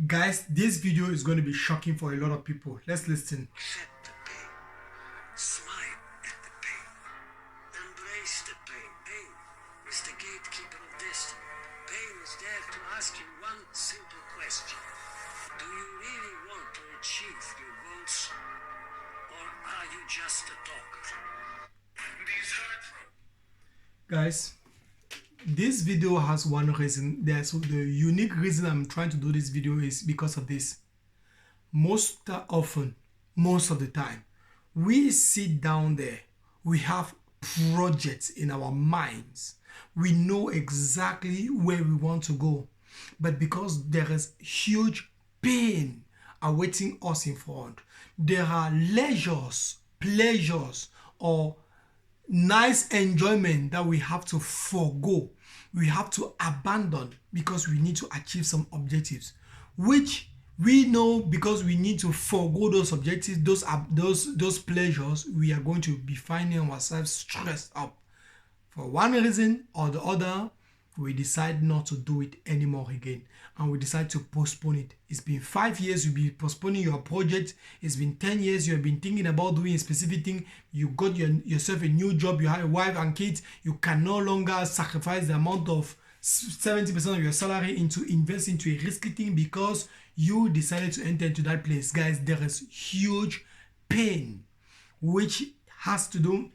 Guys, this video is going to be shocking for a lot of people. Let's listen. Accept the pain. Smile at the pain. Embrace the pain. Pain is the gatekeeper of destiny. Pain is there to ask you one simple question. Do you really want to achieve your goals? Or are you just a talker? Guys, this video has one reason. So the unique reason I'm trying to do this video is because of this. Most of the time, we sit down there, we have projects in our minds, we know exactly where we want to go, but because there is huge pain awaiting us in front, there are pleasures or nice enjoyment that we have to forego, we have to abandon because we need to achieve some objectives, which we know because we need to forego those objectives, those pleasures, we are going to be finding ourselves stressed up. For one reason or the other, we decide not to do it anymore again, and we decide to postpone it. It's been 5 years you've been postponing your project. It's been 10 years you have been thinking about doing a specific thing. You got yourself a new job, you have a wife and kids. You can no longer sacrifice the amount of 70% of your salary into invest into a risky thing because you decided to enter into that place. Guys, there is huge pain which has to do,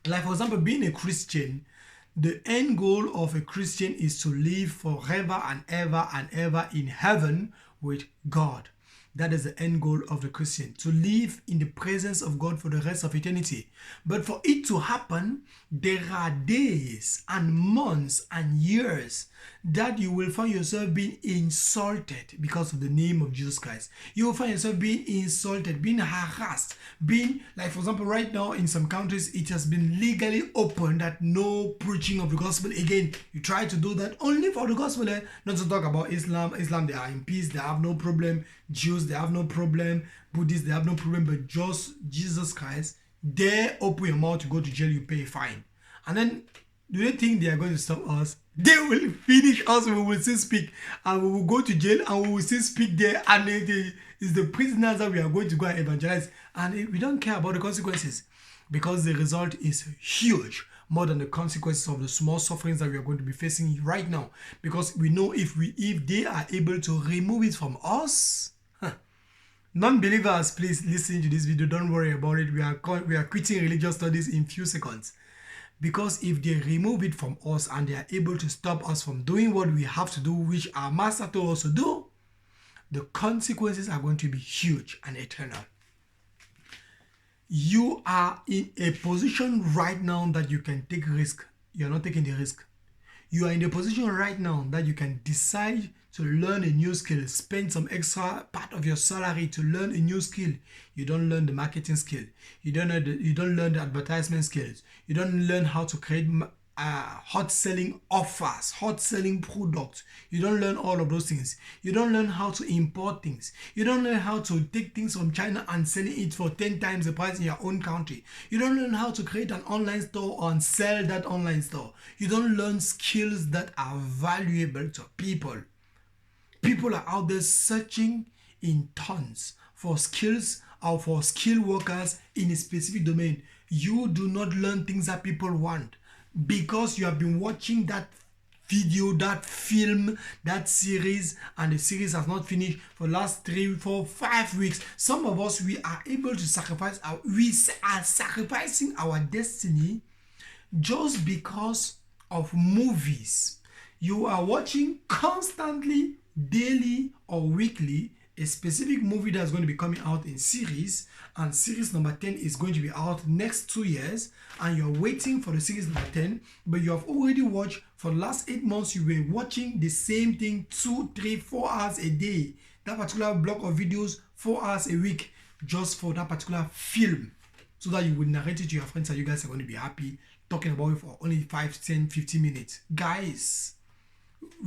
like for example, being a Christian. The end goal of a Christian is to live forever and ever in heaven with God. That is the end goal of the Christian, to live in the presence of God for the rest of eternity. But for it to happen, there are days and months and years that you will find yourself being insulted because of the name of Jesus Christ. You will find yourself being insulted, being harassed, being, like for example, right now in some countries, it has been legally open that no preaching of the gospel. Again, you try to do that only for the gospel, not to talk about Islam. Islam, they are in peace, they have no problem. Jews, they have no problem. Buddhists, they have no problem. But just Jesus Christ, they open your mouth to go to jail, you pay a fine. And then, do they think they are going to stop us? They will finish us, we will still speak, and we will go to jail, and we will still speak there, and it's the prisoners that we are going to go and evangelize, and we don't care about the consequences, because the result is huge, more than the consequences of the small sufferings that we are going to be facing right now, because we know if they are able to remove it from us. Non-believers, please listen to this video, don't worry about it. We are quitting religious studies in few seconds. Because if they remove it from us and they are able to stop us from doing what we have to do, which our master told us to do, the consequences are going to be huge and eternal. You are in a position right now that you can take risk. You're not taking the risk. You are in a position right now that you can decide to learn a new skill, spend some extra part of your salary to learn a new skill. You don't learn the marketing skill. You don't learn the advertisement skills. You don't learn how to create hot selling offers, hot selling products. You don't learn all of those things. You don't learn how to import things. You don't learn how to take things from China and selling it for 10 times the price in your own country. You don't learn how to create an online store and sell that online store. You don't learn skills that are valuable to people. People are out there searching in tons for skills or for skilled workers in a specific domain. You do not learn things that people want because you have been watching that video, that film, that series, and the series has not finished for the last 3, 4, 5 weeks. Some of us, we are able to sacrifice we are sacrificing our destiny just because of movies. You are watching constantly, daily or weekly, a specific movie that's going to be coming out in series, and series number 10 is going to be out next 2 years, and you're waiting for the series number 10, but you have already watched for the last 8 months. You were watching the same thing 2, 3, 4 hours a day, that particular block of videos 4 hours a week, just for that particular film, so that you will narrate it to your friends and you guys are going to be happy talking about it for only 5, 10, 15 minutes. Guys,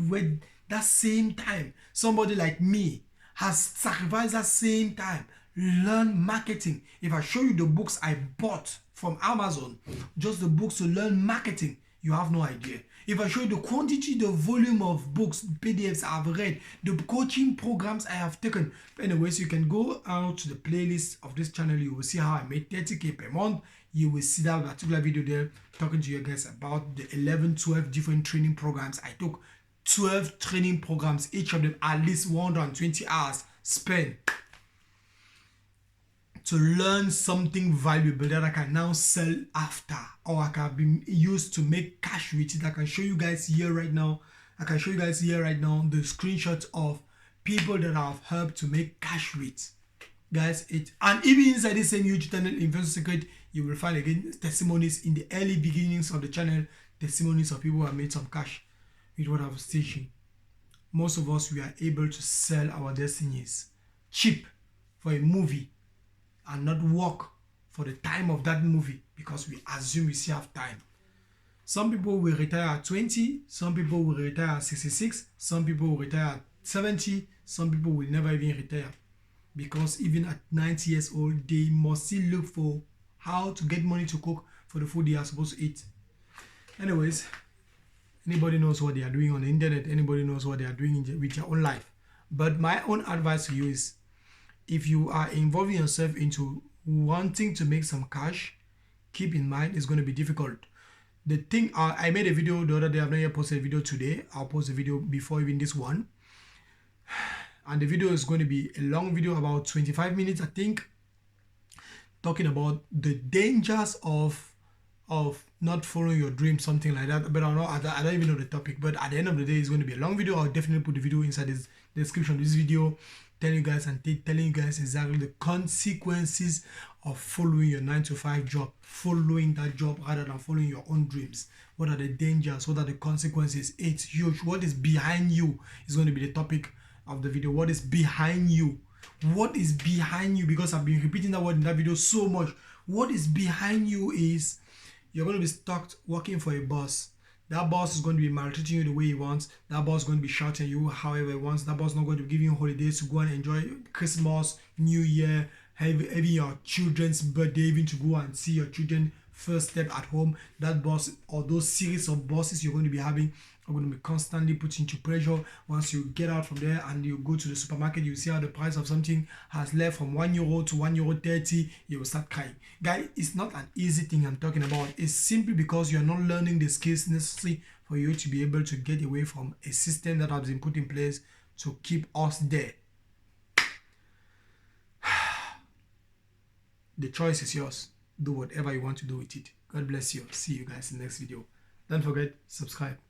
with that same time, somebody like me has sacrificed that same time, learn marketing. If I show you the books I bought from Amazon, just the books to learn marketing, you have no idea. if I show you the quantity, the volume of books, PDFs I've read, the coaching programs I have taken. Anyways, you can go out to the playlist of this channel. You will see how I made 30K per month. You will see that particular video there talking to you guys about the 12 different training programs I took. 12 training programs, each of them at least 120 hours spent to learn something valuable that I can now sell after, or I can be used to make cash with it. I can show you guys here right now. the screenshots of people that I've helped to make cash with. Guys, and even inside this same YouTube channel, Investor Secret, you will find again testimonies in the early beginnings of the channel, testimonies of people who have made some cash with what I was teaching. Most of us, we are able to sell our destinies cheap for a movie and not work for the time of that movie because we assume we still have time. Some people will retire at 20, some people will retire at 66, some people will retire at 70, some people will never even retire because even at 90 years old, they must still look for how to get money to cook for the food they are supposed to eat. Anyways, anybody knows what they are doing on the internet, anybody knows what they are doing with their own life. But my own advice to you is, if you are involving yourself into wanting to make some cash, keep in mind it's going to be difficult. The thing, I made a video the other day. I've not yet posted a video today. I'll post a video before even this one. And the video is going to be a long video, about 25 minutes, I think, talking about the dangers of not following your dream, something like that. But I don't even know the topic. But at the end of the day, it's going to be a long video. I'll definitely put the video inside the description of this video, telling you guys exactly the consequences of following your 9-to-5 job, following that job rather than following your own dreams. What are the dangers? What are the consequences? It's huge. What is behind you is going to be the topic of the video. What is behind you? What is behind you? Because I've been repeating that word in that video so much. What is behind you is you're going to be stuck working for a boss. That boss is going to be maltreating you the way he wants. That boss is going to be shouting at you however he wants. That boss is not going to be giving you holidays to go and enjoy Christmas, New Year, having your children's birthday, even to go and see your children first step at home. That boss or those series of bosses you're going to be having are going to be constantly put into pressure. Once you get out from there and you go to the supermarket, you see how the price of something has left from €1 to €1.30, you will start crying. Guys, it's not an easy thing I'm talking about. It's simply because you're not learning the skills necessary for you to be able to get away from a system that has been put in place to keep us there. The choice is yours. Do whatever you want to do with it. God bless you. See you guys in the next video. Don't forget, subscribe.